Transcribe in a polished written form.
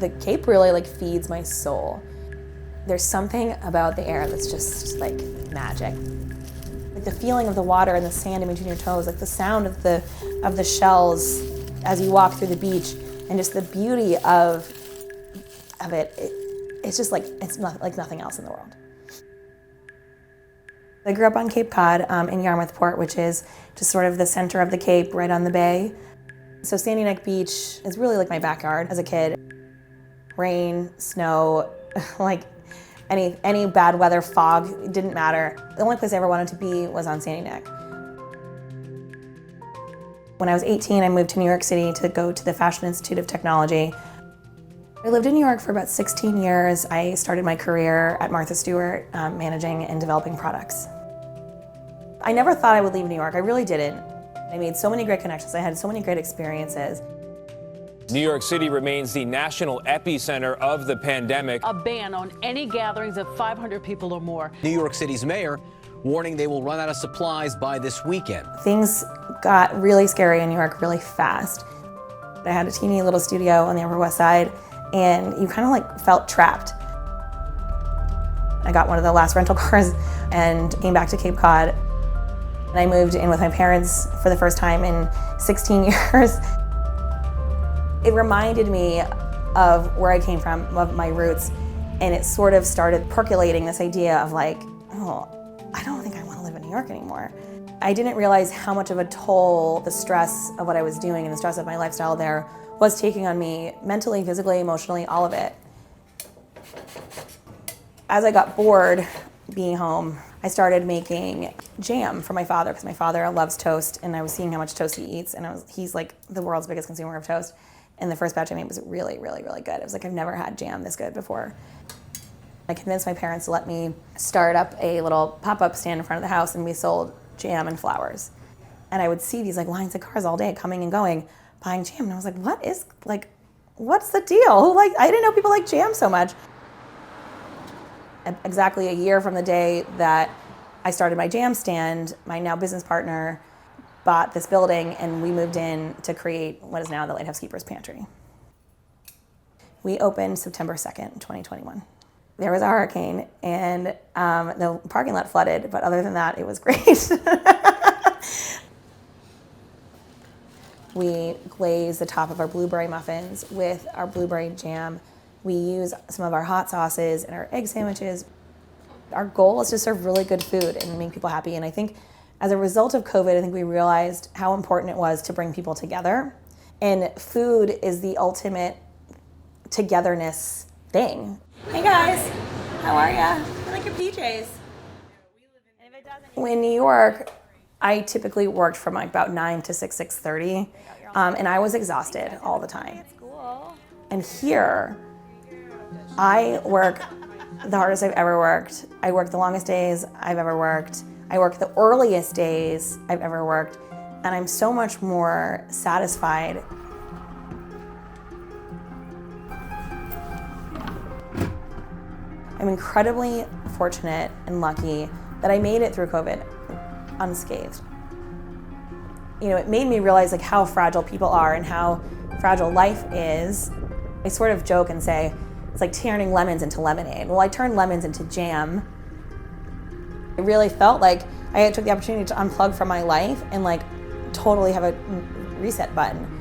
The Cape really like feeds my soul. There's something about the air that's just like magic. Like the feeling of the water and the sand in between your toes, like the sound of the shells as you walk through the beach, and just the beauty of it. It's just like, it's not, like nothing else in the world. I grew up on Cape Cod in Yarmouth Port, which is just sort of the center of the Cape, right on the bay. So Sandy Neck Beach is really like my backyard as a kid. Rain, snow, like any bad weather, fog, it didn't matter. The only place I ever wanted to be was on Sandy Neck. When I was 18, I moved to New York City to go to the Fashion Institute of Technology. I lived in New York for about 16 years. I started my career at Martha Stewart, managing and developing products. I never thought I would leave New York, I really didn't. I made so many great connections, I had so many great experiences. New York City remains the national epicenter of the pandemic. A ban on any gatherings of 500 people or more. New York City's mayor warning they will run out of supplies by this weekend. Things got really scary in New York really fast. I had a teeny little studio on the Upper West Side, and you kind of like felt trapped. I got one of the last rental cars and came back to Cape Cod. And I moved in with my parents for the first time in 16 years. It reminded me of where I came from, of my roots, and it sort of started percolating this idea of like, oh, I don't think I want to live in New York anymore. I didn't realize how much of a toll the stress of what I was doing and the stress of my lifestyle there was taking on me mentally, physically, emotionally, all of it. As I got bored being home, I started making jam for my father, because my father loves toast, and I was seeing how much toast he eats, and he's like the world's biggest consumer of toast. And the first batch I made was really, really, really good. It was like, I've never had jam this good before. I convinced my parents to let me start up a little pop-up stand in front of the house, and we sold jam and flowers. And I would see these like lines of cars all day coming and going, buying jam, and I was like, what's the deal? I didn't know people like jam so much. Exactly a year from the day that I started my jam stand, my now business partner bought this building, and we moved in to create what is now the Lighthouse Keepers Pantry. We opened September 2nd, 2021. There was a hurricane, and the parking lot flooded, but other than that, it was great. We glaze the top of our blueberry muffins with our blueberry jam. We use some of our hot sauces in our egg sandwiches. Our goal is to serve really good food and make people happy, and I think as a result of COVID, I think we realized how important it was to bring people together. And food is the ultimate togetherness thing. Hey guys, how are ya? I like your PJs. In New York, I typically worked from like about 9 to 6:30, and I was exhausted all the time. And here, I work the hardest I've ever worked. I work the longest days I've ever worked. I work the earliest days I've ever worked, and I'm so much more satisfied. I'm incredibly fortunate and lucky that I made it through COVID unscathed. You know, it made me realize like how fragile people are and how fragile life is. I sort of joke and say, it's like turning lemons into lemonade. Well, I turned lemons into jam. I really felt like I took the opportunity to unplug from my life and like totally have a reset button.